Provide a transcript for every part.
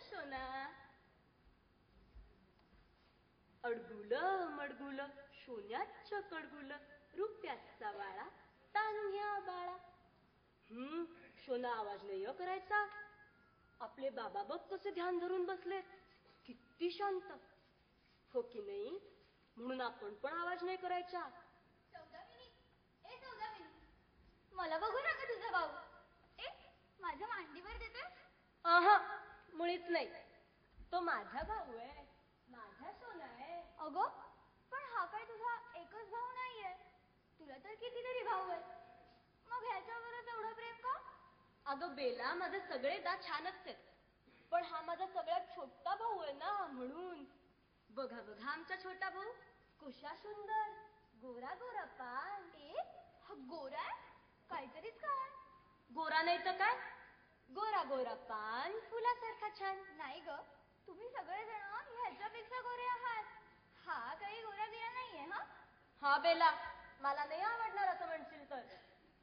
सोना. अडगुल मडगुल सोन्याचं कडगुल रुपयाचा बाळा तान्ह्या बाळा. सोना आवाज नाही करायचा. आपले बाबा बघ कसे ध्यान धरून बसले, किती शांत. हो की नाही? म्हणून आपण पण आवाज नाही करायचा. सौदामिनी, ए सौदामिनी, मला बघू नका तुझा भाऊ. ए, माझ्या मांडीवर देतोय? आहा, मुळीच नाही. तो माझा भाऊ आहे, माझा सोना आहे. अगं, पण हा काय तुझा एकच भाऊ नाहीये. तुला तर कितीतरी भाऊ आहेत. मग ह्याच्यावरच एवढं प्रेम का? अगं बेला, माझे सगळे दात छानच आहेत, पण हा माझा सगळ्यात छोटा भाऊ आहे ना, म्हणून. बघा बघा आमचा छोटा भाऊ कशा सुंदर, गोरा गोरा पान. ए, हा गोरा आहे? काहीतरीच काय. गोरा नाही तर काय, गोरा गोरा पान फुलासारखा छान. नाही ग, तुम्ही सगळेजण ह्याच्यापेक्षा गोरे आहात. हा काही गोरा बिरा नाहीये. हा बेला, मला नाही आवडणार असं म्हणशील तर.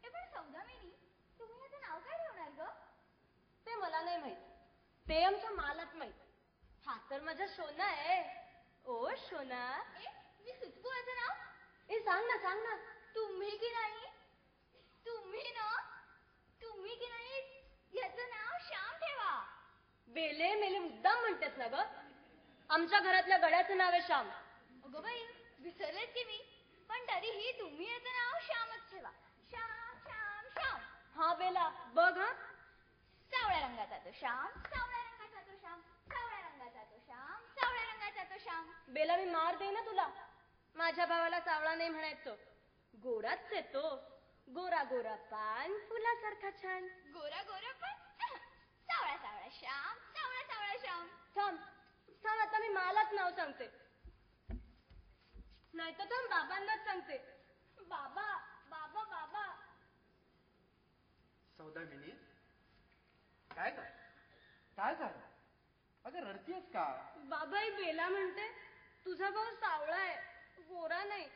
ए, पण सौदामिनी, तुम्ही याचं नाव काय ठेवणार ग? ते मला नाही माहित, ते आमच्या मालाच माहित. हा तर माझा सोना आहे. ओ सोना. ए, मी सुचकू याचं नाव? ए, सांग ना सांग ना. तुम्ही की नाही, तुम्ही ना, तुम्ही की नाही, याचं नाव श्याम ठेवा. बेले मेले मुद्दाम म्हणतेस ना ग. आमच्या घरातल्या गड्याचं नाव आहे श्याम. अगं बाई, विसरलेच की मी. पण तरीही तुम्ही याचं नाव श्यामच ठेवा. श्याम श्याम श्याम. हा बेला बघ. हा, सावळ्या रंगाचा तो श्याम, सावळ्या रंगाचा तो श्याम, सावळ्या रंगाचा तो श्याम, सावळ्या रंगाचा तो श्याम. बेला, मी मार दे ना तुला. माझ्या भावाला सावळा नाही म्हणायचं, गोराच आहे तो. गोरा गोरा पान फुलासारखा छान. गोरा गोरा पण सावळा सावळा श्याम, सावळा सावळा श्याम. थांब थांब, आता मी मालाच नाव सांगते, नाही तर थांब बाबांनाच सांगते. बाबा बाबा बाबा. सौदामिनी, काय झालं? काय झालं? अगं रडतीयस का? बाबा, ही बेला म्हणते तुझा भाऊ सावळा आहे, गोरा नाही,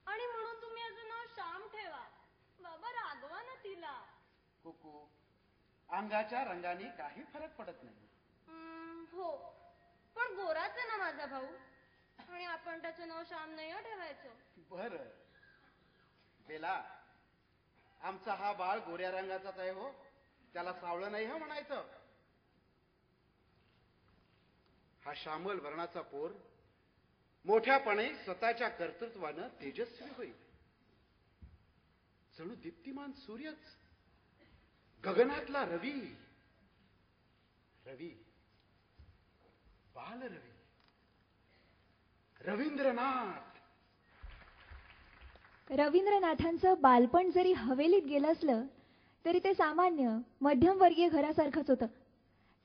आणि म्हणून तुम्ही याचं नाव श्याम ठेवा. बाबा, रागवा ना तिला. कुकू, अंगाच्या रंगाने काही फरक पडत नाही. हो, पण गोराच आहे ना माझा भाऊ, आणि आपण त्याचं नाव श्याम नाही ठेवायचं. बर बेला, आमचा हा बाळ गोऱ्या रंगाचाच आहे हो, त्याला सावळं नाही हो म्हणायचं. हा श्यामल वर्णाचा पोर मोठ्यापणे स्वतःच्या कर्तृत्वानं तेजस्वी होईल. जणू दीप्तिमान सूर्यच, गगनातला रवी. रवी, बाल रवी, रवींद्रनाथ. रवींद्रनाथांचं बालपण जरी हवेलीत गेलं असलं तरी ते सामान्य मध्यमवर्गीय घरासारखंच होतं.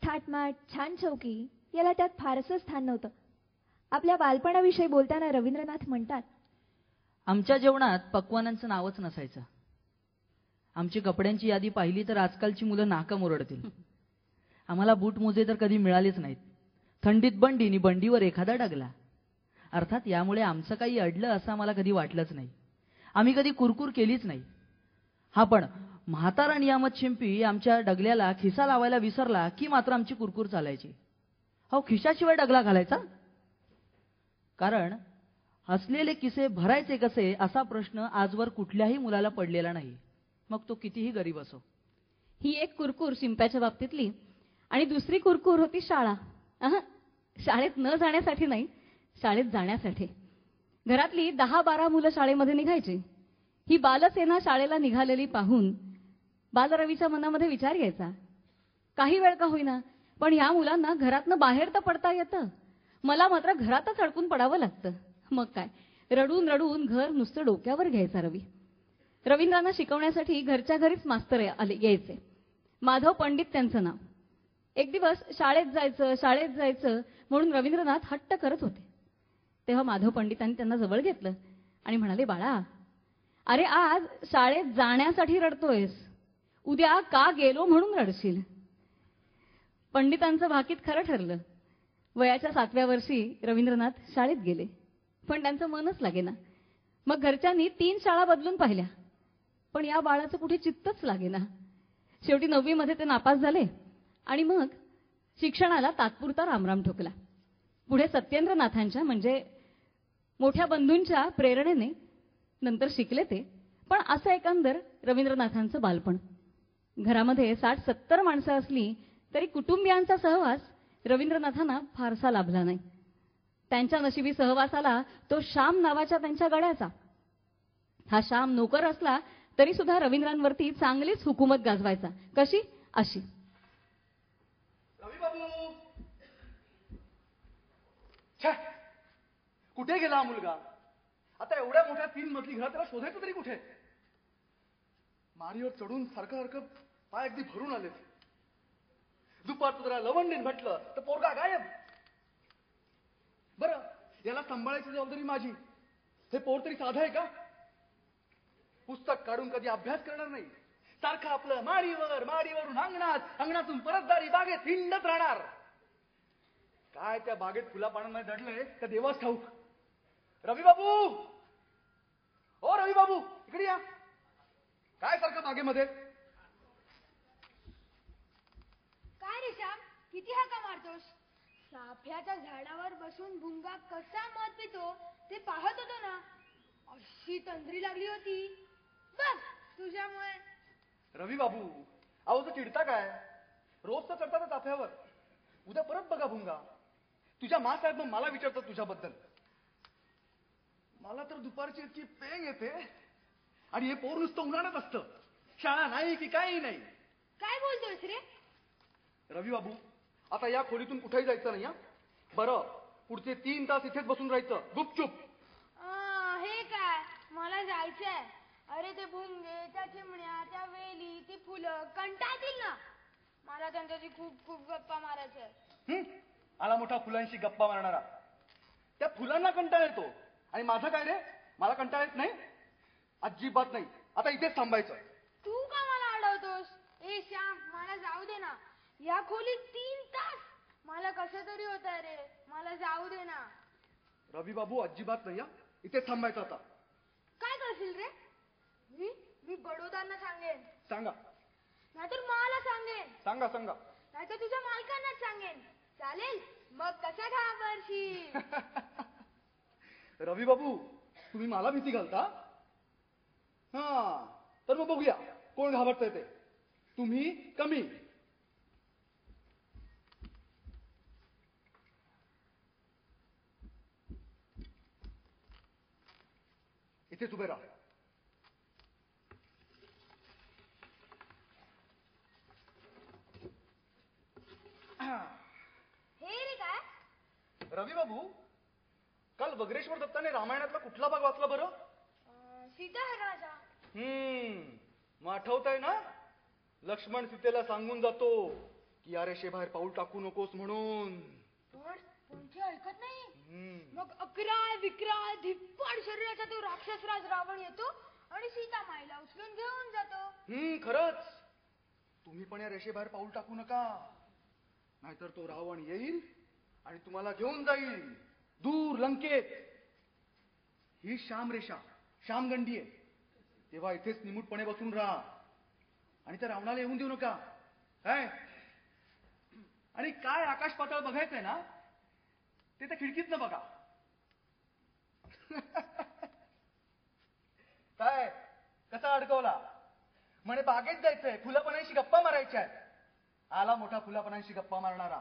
थाटमाट छान चौकी याला त्यात फारसं स्थान नव्हतं. आपल्या बालपणाविषयी बोलताना रवींद्रनाथ म्हणतात, आमच्या जेवणात पक्वानांचं नावच नसायचं. आमची कपड्यांची यादी पाहिली तर आजकालची मुलं नाकं ओरडतील. आम्हाला बूट मोजे तर कधी मिळालेच नाहीत. थंडीत बंडी आणि बंडीवर एखादा डगला. अर्थात यामुळे आमचं काही अडलं असं आम्हाला कधी वाटलंच नाही. आम्ही कधी कुरकुर केलीच नाही. हा, पण म्हातारा नियामत शिंपी आमच्या डगल्याला खिसा लावायला विसरला की मात्र आमची कुरकुर चालायची. हो, खिशाशिवाय डगला घालायचा? कारण असलेले किसे भरायचे कसे असा प्रश्न आजवर कुठल्याही मुलाला पडलेला नाही, मग तो कितीही गरीब असो. ही एक कुरकुर शिंप्याच्या बाबतीतली. आणि दुसरी कुरकुर होती शाळा. शाळेत न जाण्यासाठी नाही, शाळेत जाण्यासाठी. घरातली 10-12 मुलं शाळेमध्ये निघायची. ही बालसेना शाळेला निघालेली पाहून बालरवीच्या मनामध्ये विचार यायचा, काही वेळ का होईना पण ह्या मुलांना घरातनं बाहेर तर पडता येतं, मला मात्र घरातच अडकून पडावं लागतं. मग काय, रडून रडून घर नुसतं डोक्यावर घ्यायचा रवी. रवींद्रांना शिकवण्यासाठी घरच्या घरीच मास्तर यायचे. माधव पंडित त्यांचं नाव. एक दिवस शाळेत जायचं म्हणून रवींद्रनाथ हट्ट करत होते. तेव्हा माधव पंडितांनी त्यांना जवळ घेतलं आणि म्हणाले, बाळा, अरे आज शाळेत जाण्यासाठी रडतोयस, उद्या का गेलो म्हणून रडशील. पंडितांचं भाकीत खरं ठरलं. वयाच्या 7व्या वर्षी रवींद्रनाथ शाळेत गेले, पण त्यांचं मनच लागेना. मग घरच्यांनी 3 शाळा बदलून पाहिल्या, पण या बाळाचं कुठे चित्तच लागेना. शेवटी 9वी मध्ये ते नापास झाले आणि मग शिक्षणाला तात्पुरता रामराम ठोकला. पुढे सत्येंद्रनाथांच्या म्हणजे मोठ्या बंधूंच्या प्रेरणेने नंतर शिकले ते. पण असं एकंदर रवींद्रनाथांचं बालपण. घरामध्ये 60-70 माणसं असली तरी कुटुंबियांचा सहवास रवींद्रनाथांना फारसा लाभला नाही. त्यांच्या नशिबी सहवासाला तो श्याम नावाच्या त्यांच्या गड्याचा. हा श्याम नोकर असला तरी सुद्धा रवींद्रांवरती चांगलीच हुकूमत गाजवायचा. कशी? अशी. रवी बाबू, छे, कुठे गेला हा मुलगा? आता एवढ्या मोठ्या 3 मजली घरात त्याला शोधायचं तरी कुठे? मारीवर चढून सारखं सारखं पाय अगदी भरून आले. दुपारचं जरा लवंडीन म्हटलं तर पोरगा गायब. बरं, याला सांभाळायची जबाबदारी माझी. हे पोर तरी साधं आहे का? पुस्तक काढून कधी अभ्यास करणार नाही. सारखं आपलं माडीवरून अंगणात, अंगणातून परत दारी बागेत हिंडत राहणार. काय त्या बागेत फुला पानांमध्ये दडलंय त्या देवास ठाऊक. रवी बाबू, ओ रवी बाबू, इकडे या. काय सारखं बागेमध्ये? काय रे श्याम, किती हाका मारतोस? चाफ्याच्या झाडावर बसून भुंगा कसा मध पितो ते पाहत होतो ना. अशी तंद्री लागली होती बघ तुझ्यामुळे. रवी बाबू, अहो तर चिडता काय? रोज तर चढता चाफ्यावर. उद्या परत बघा भुंगा. तुझ्या मासाहेब मग मला विचारतात तुझ्याबद्दल. मला तर दुपारची इतकी पेंग येते आणि हे पोर नुसतं उन्हाळ्यात असतं. शाळा नाही की काही नाही. काय बोलतोस रे? रवी बाबू, आता या खोलीतून कुठेही जायचं नाही. बरं, पुढचे 3 तास इथेच बसून राहायचं गुपचूप. हे काय, मला जायचंय. अरे ते भुंगे, त्या चिमण्या, त्या वेली, ती फुलं कंटाळतील ना. मला त्यांच्याशी खूप खूप गप्पा मारायचंय. आला मोठा फुलांशी गप्पा मारणारा. त्या फुलांना कंटाळा येतो आणि माझं काय रे? मला कंटाळा येत नाही? अजिबात नाही. आता इथेच थांबायचं. तू का मला अडवतोस? ए श्याम, मला जाऊ दे ना. या खोलीत 3 तास मला कसं तरी होत रे. मला जाऊ दे ना. रवी बाबू, अजिबात नाही. इथेच थांबायचं आता. काय करशील रे? मी बडोदांना सांगेन. सांगा. नाहीतर मला सांगेन. सांगा सांगा. नाहीतर तुझ्या मालकांनाच सांगेन. चालेल? मग कसा घाबरशील? रवी बाबू, तुम्ही मला भीती घालता? हा, तर मग बघूया कोण घाबरतंय ते. तुम्ही कमी. इथेच उभे राहा. हे रे काय? रवी बाबू, काल वगरेश्वर दत्ताने रामायणातला कुठला भाग वाचला बरं? सीताहरणाचा. मग आठवतंय ना? लक्ष्मण सीतेला सांगून जातो की या रेषेबाहेर पाऊल टाकू नकोस म्हणून. पण कोणती ऐकत नाही. मग अकराळ विक्राळ धिप्पाड शरीराचा तो राक्षसराज रावण येतो आणि सीता माईला उचलून घेऊन जातो. खरंच. तुम्ही पण या रेषेबाहेर पाऊल टाकू नका. नाहीतर तो रावण येईल आणि तुम्हाला घेऊन जाईल दूर लंकेत. ही श्यामरेषा, श्यामगंडी आहे. तेव्हा इथेच निमूटपणे बसून राहा आणि त्या रावणाला येऊन देऊ नका. काय? आणि काय आकाश पाताळ बघायचंय ना, ते त्या खिडकीतनं बघा. काय कसा अडकवला? म्हणे बागेत जायचंय, फुलापणांशी गप्पा मारायच्या. आला मोठा फुलापणांशी गप्पा मारणारा.